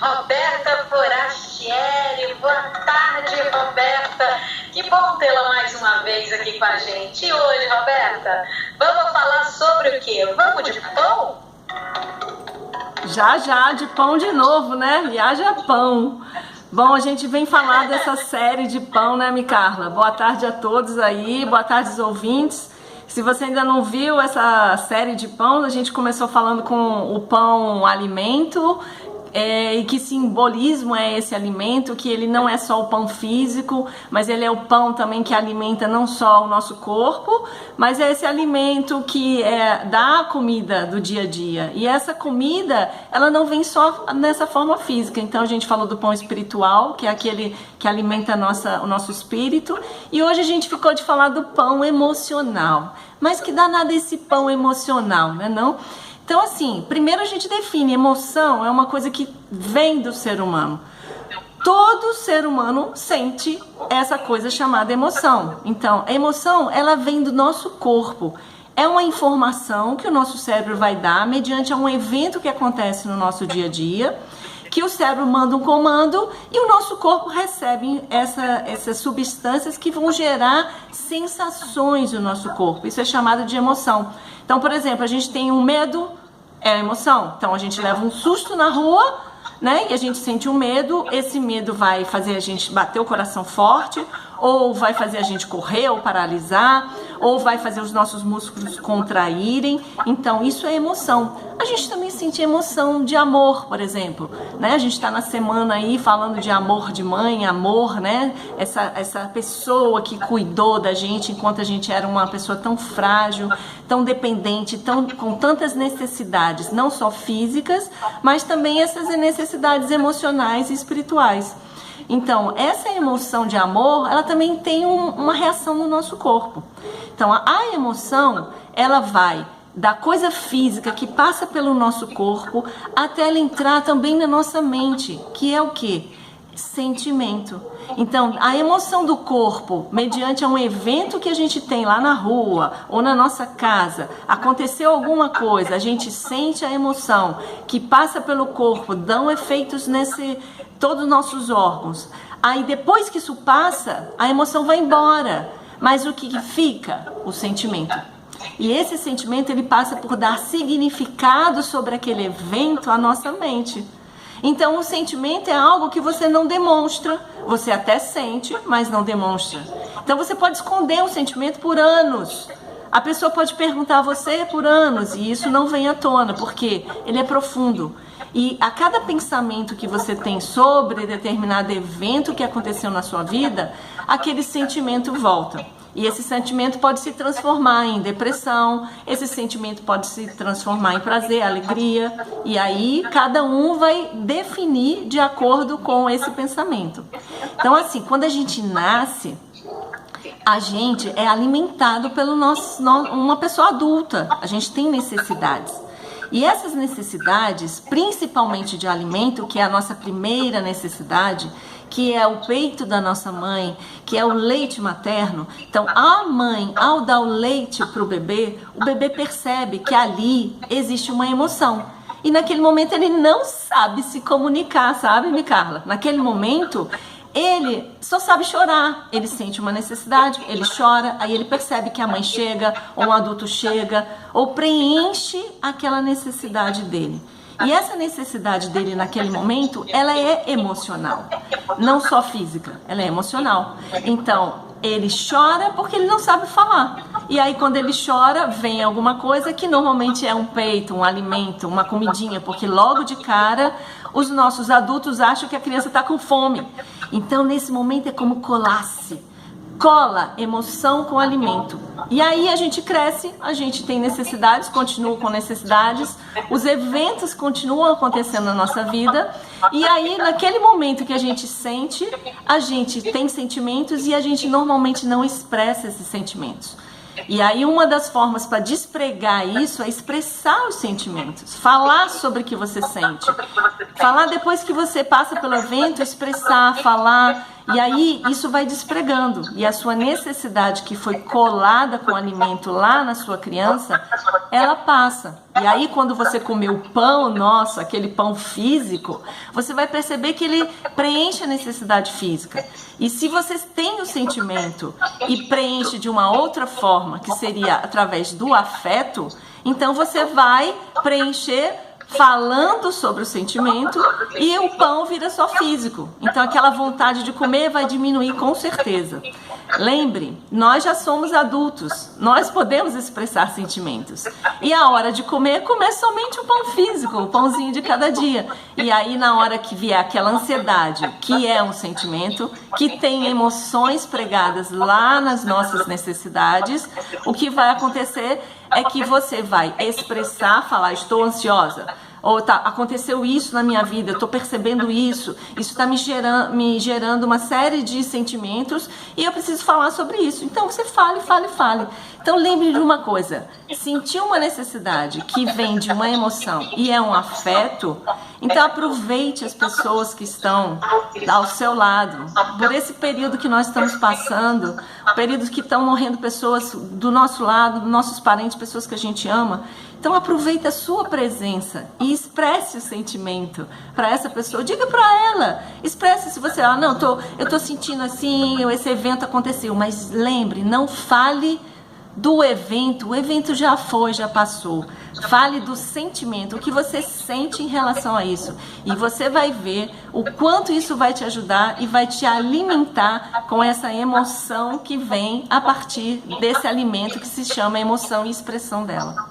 Roberta Forastieri. Boa tarde, Roberta. Que bom tê-la mais uma vez aqui com a gente. E hoje, Roberta, vamos falar sobre o quê? Vamos de pão? Já, de pão de novo, né? Viaja pão. Bom, a gente vem falar dessa série de pão, né, Micarla? Boa tarde a todos aí, boa tarde aos ouvintes. Se você ainda não viu essa série de pão, a gente começou falando com o pão alimento, e que simbolismo é esse alimento, que ele não é só o pão físico, mas ele é o pão também que alimenta não só o nosso corpo, mas é esse alimento que dá a comida do dia a dia. E essa comida, ela não vem só nessa forma física. Então a gente falou do pão espiritual, que é aquele que alimenta o nosso espírito, e hoje a gente ficou de falar do pão emocional. Mas que danado esse pão emocional, né, não? Então, assim, primeiro a gente define, emoção é uma coisa que vem do ser humano. Todo ser humano sente essa coisa chamada emoção. Então, a emoção, ela vem do nosso corpo. É uma informação que o nosso cérebro vai dar mediante um evento que acontece no nosso dia a dia, que o cérebro manda um comando e o nosso corpo recebe essas substâncias que vão gerar sensações no nosso corpo. Isso é chamado de emoção. Então, por exemplo, a gente tem um medo, é emoção. Então, a gente leva um susto na rua, né? E a gente sente um medo. Esse medo vai fazer a gente bater o coração forte, ou vai fazer a gente correr ou paralisar, ou vai fazer os nossos músculos contraírem. Então, isso é emoção. A gente também sente emoção de amor, por exemplo, né? A gente está na semana aí falando de amor de mãe, amor, né? Essa pessoa que cuidou da gente enquanto a gente era uma pessoa tão frágil, tão dependente, com tantas necessidades, não só físicas, mas também essas necessidades emocionais e espirituais. Então, essa emoção de amor, ela também tem uma reação no nosso corpo. Então, a emoção, ela vai da coisa física que passa pelo nosso corpo até ela entrar também na nossa mente, que é o quê? Sentimento. Então, a emoção do corpo, mediante um evento que a gente tem lá na rua ou na nossa casa, aconteceu alguma coisa, a gente sente a emoção que passa pelo corpo, dão efeitos todos os nossos órgãos. Aí depois que isso passa, a emoção vai embora. Mas o que fica? O sentimento. E esse sentimento, ele passa por dar significado sobre aquele evento à nossa mente. Então, o sentimento é algo que você não demonstra. Você até sente, mas não demonstra. Então, você pode esconder um sentimento por anos. A pessoa pode perguntar a você por anos e isso não vem à tona, porque ele é profundo. E a cada pensamento que você tem sobre determinado evento que aconteceu na sua vida, aquele sentimento volta. E esse sentimento pode se transformar em depressão, esse sentimento pode se transformar em prazer, alegria. E aí cada um vai definir de acordo com esse pensamento. Então, assim, quando a gente nasce, a gente é alimentado pelo uma pessoa adulta. A gente tem necessidades. E essas necessidades, principalmente de alimento, que é a nossa primeira necessidade, que é o peito da nossa mãe, que é o leite materno. Então, a mãe, ao dar o leite para o bebê percebe que ali existe uma emoção. E naquele momento ele não sabe se comunicar, sabe, Micarla? Naquele momento, ele só sabe chorar, ele sente uma necessidade, ele chora, aí ele percebe que a mãe chega, ou um adulto chega, ou preenche aquela necessidade dele. E essa necessidade dele naquele momento, ela é emocional, não só física, ela é emocional. Então, ele chora porque ele não sabe falar. E aí, quando ele chora, vem alguma coisa que normalmente é um peito, um alimento, uma comidinha, porque logo de cara, os nossos adultos acham que a criança está com fome. Então, nesse momento, é como colar-se. Cola emoção com alimento. E aí a gente cresce, a gente tem necessidades, continua com necessidades, os eventos continuam acontecendo na nossa vida, e aí naquele momento que a gente sente, a gente tem sentimentos e a gente normalmente não expressa esses sentimentos. E aí uma das formas para despregar isso é expressar os sentimentos, falar sobre o que você sente, falar depois que você passa pelo evento, expressar, falar. E aí isso vai despregando. E a sua necessidade que foi colada com o alimento lá na sua criança, ela passa. E aí quando você comer o pão nosso, aquele pão físico, você vai perceber que ele preenche a necessidade física. E se você tem o sentimento e preenche de uma outra forma, que seria através do afeto, então você vai preencher falando sobre o sentimento e o pão vira só físico. Então aquela vontade de comer vai diminuir com certeza. Lembre, nós já somos adultos, nós podemos expressar sentimentos. E a hora de comer somente o pão físico, o pãozinho de cada dia. E aí na hora que vier aquela ansiedade, que é um sentimento, que tem emoções pregadas lá nas nossas necessidades, o que vai acontecer é que você vai expressar, falar, estou ansiosa. Ou aconteceu isso na minha vida, eu estou percebendo isso está me gerando uma série de sentimentos e eu preciso falar sobre isso. Então você fale. Então lembre de uma coisa, sentir uma necessidade que vem de uma emoção e é um afeto, então aproveite as pessoas que estão ao seu lado. Por esse período que nós estamos passando, períodos que estão morrendo pessoas do nosso lado, nossos parentes, pessoas que a gente ama. Então aproveite a sua presença e expresse o sentimento para essa pessoa. Diga para ela, expresse se você, eu tô sentindo assim, esse evento aconteceu. Mas lembre, não fale do evento, o evento já foi, já passou. Fale do sentimento, o que você sente em relação a isso. E você vai ver o quanto isso vai te ajudar e vai te alimentar com essa emoção que vem a partir desse alimento que se chama emoção e expressão dela.